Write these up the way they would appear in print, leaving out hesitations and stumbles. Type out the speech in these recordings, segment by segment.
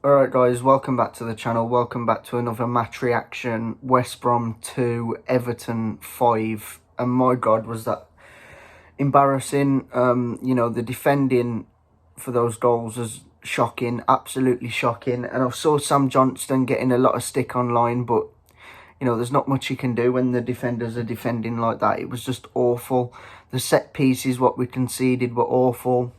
Alright guys, welcome back to the channel, welcome back to another match reaction. West Brom 2, Everton 5, and my god was that embarrassing. The defending for those goals was shocking, absolutely shocking, and I saw Sam Johnston getting a lot of stick online, but there's not much you can do when the defenders are defending like that. It was just awful. The set pieces, what we conceded, were awful.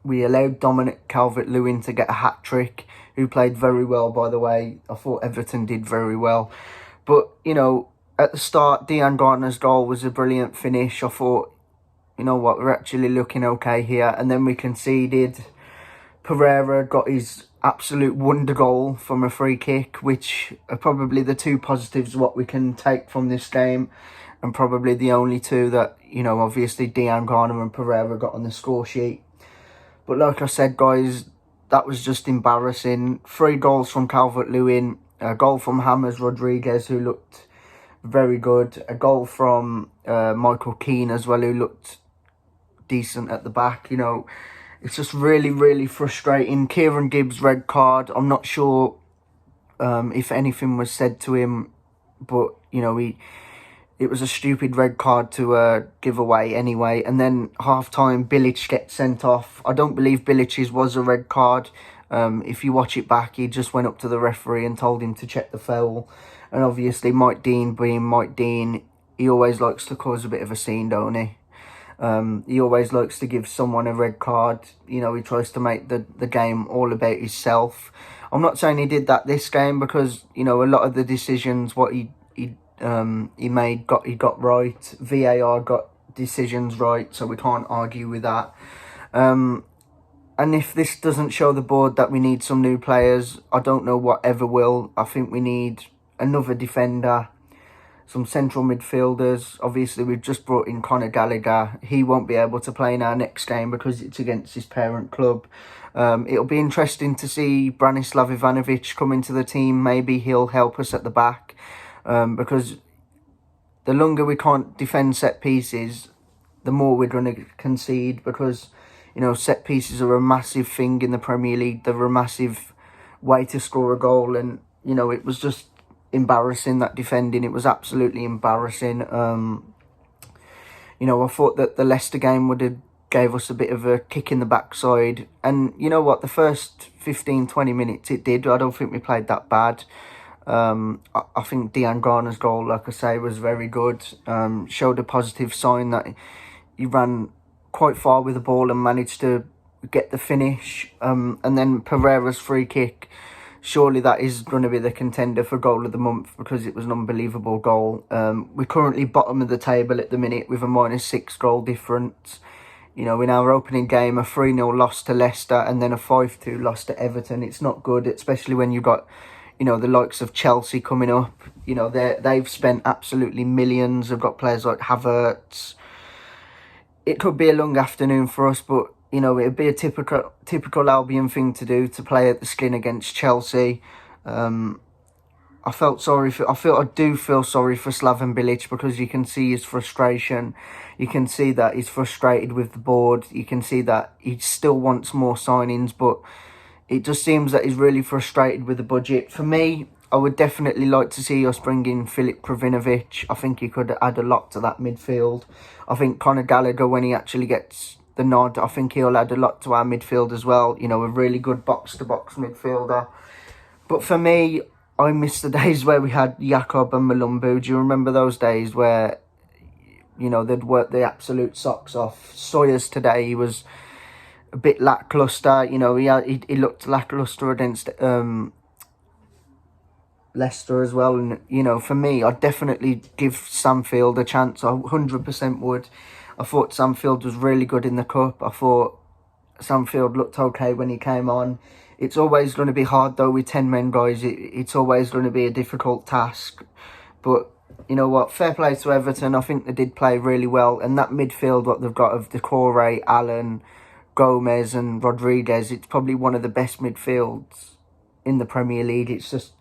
We allowed Dominic Calvert-Lewin to get a hat-trick, who played very well, by the way. I thought Everton did very well. But, at the start, Dean Gardner's goal was a brilliant finish. I thought, we're actually looking okay here. And then we conceded. Pereira got his absolute wonder goal from a free kick, which are probably the two positives what we can take from this game. And probably the only two that, obviously Dean Gardner and Pereira got on the score sheet. But like I said, guys, that was just embarrassing. 3 goals from Calvert-Lewin, a goal from James Rodriguez, who looked very good, a goal from Michael Keane as well, who looked decent at the back. It's just really, really frustrating. Kieran Gibbs' red card, I'm not sure if anything was said to him, but, it was a stupid red card to give away anyway. And then half-time, Bilic gets sent off. I don't believe Bilic's was a red card. If you watch it back, he just went up to the referee and told him to check the foul. And obviously, Mike Dean being Mike Dean, he always likes to cause a bit of a scene, don't he? He always likes to give someone a red card. He tries to make the game all about himself. I'm not saying he did that this game because, a lot of the decisions, what he got right. VAR got decisions right, so we can't argue with that. And if this doesn't show the board that we need some new players, I don't know what ever will. I think we need another defender, some central midfielders. Obviously, we've just brought in Conor Gallagher. He won't be able to play in our next game because it's against his parent club. It'll be interesting to see Branislav Ivanovic come into the team. Maybe he'll help us at the back. Because the longer we can't defend set pieces, the more we're going to concede. Because, set pieces are a massive thing in the Premier League. They're a massive way to score a goal. And, it was just embarrassing, that defending. It was absolutely embarrassing. I thought that the Leicester game would have gave us a bit of a kick in the backside. And you know what? The first 15-20 minutes it did. I don't think we played that bad. I think Dean Gardner's goal, like I say, was very good. Showed a positive sign that he ran quite far with the ball and managed to get the finish. And then Pereira's free kick, surely that is going to be the contender for goal of the month because it was an unbelievable goal. We're currently bottom of the table at the minute with a -6 goal difference. In our opening game, a 3-0 loss to Leicester and then a 5-2 loss to Everton. It's not good, especially when you've got the likes of Chelsea coming up. They've spent absolutely millions. They've got players like Havertz. It could be a long afternoon for us, but, it'd be a typical Albion thing to do, to play at the skin against Chelsea. I do feel sorry for Slaven Bilic because you can see his frustration. You can see that he's frustrated with the board. You can see that he still wants more signings, but it just seems that he's really frustrated with the budget. For me, I would definitely like to see us bring in Filip Krovinovic. I think he could add a lot to that midfield. I think Conor Gallagher, when he actually gets the nod, I think he'll add a lot to our midfield as well. A really good box-to-box midfielder. But for me, I miss the days where we had Jakob and Malumbu. Do you remember those days where, they'd work the absolute socks off? Sawyers today, he was a bit lacklustre. He looked lacklustre against Leicester as well. And, for me, I'd definitely give Samfield a chance. I 100% would. I thought Samfield was really good in the Cup. I thought Samfield looked okay when he came on. It's always going to be hard, though, with 10 men, guys. It's always going to be a difficult task. But, you know what? Fair play to Everton. I think they did play really well. And that midfield, what they've got of Decore, Allen, Gomez and Rodriguez, it's probably one of the best midfields in the Premier League. It's just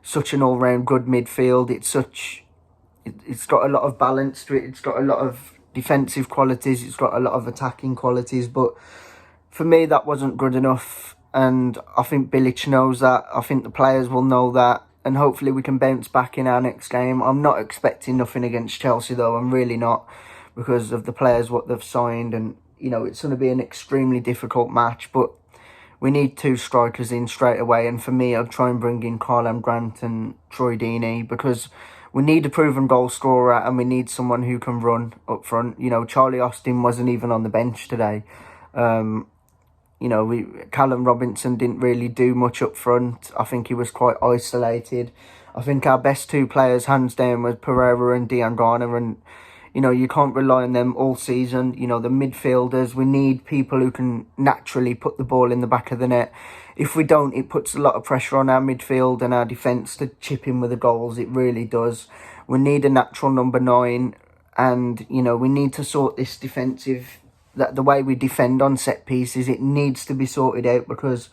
such an all-round good midfield. It's got a lot of balance to it. It's got a lot of defensive qualities. It's got a lot of attacking qualities. But for me, that wasn't good enough. and I think Bilic knows that. I think the players will know that, and hopefully we can bounce back in our next game. I'm not expecting nothing against Chelsea though. I'm really not, because of the players, what they've signed, and you know it's going to be an extremely difficult match. But we need 2 strikers in straight away, and for me, I'll try and bring in Karlan Grant and Troy Deeney, because we need a proven goal scorer and we need someone who can run up front. You know, Charlie Austin wasn't even on the bench today. You know, Callum Robinson didn't really do much up front. I think he was quite isolated. I think our best 2 players, hands down, was Pereira and Diangana, and you know, you can't rely on them all season. You know, the midfielders, we need people who can naturally put the ball in the back of the net. If we don't, it puts a lot of pressure on our midfield and our defence to chip in with the goals. It really does. We need a natural number 9, and, you know, we need to sort this defensive, that the way we defend on set pieces, it needs to be sorted out, because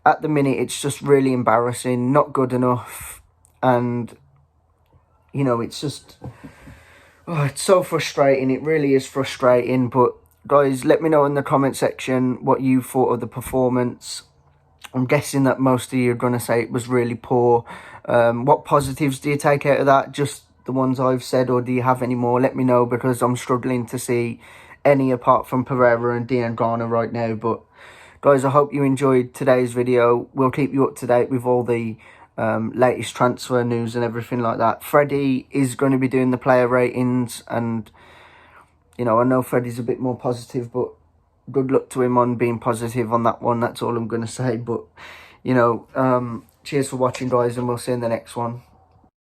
at the minute it's just really embarrassing, not good enough, and, you know, it's just... Oh, it's so frustrating. It really is frustrating. But guys, let me know in the comment section what you thought of the performance. I'm guessing that most of you are going to say it was really poor. What positives do you take out of that? Just the ones I've said, or do you have any more? Let me know, because I'm struggling to see any apart from Pereira and Diangana right now. But guys, I hope you enjoyed today's video. We'll keep you up to date with all the latest transfer news and everything like that. Freddie is going to be doing the player ratings, and you know, I know Freddie's a bit more positive, but good luck to him on being positive on that one. That's all I'm going to say. But you know, cheers for watching, guys, and we'll see you in the next one.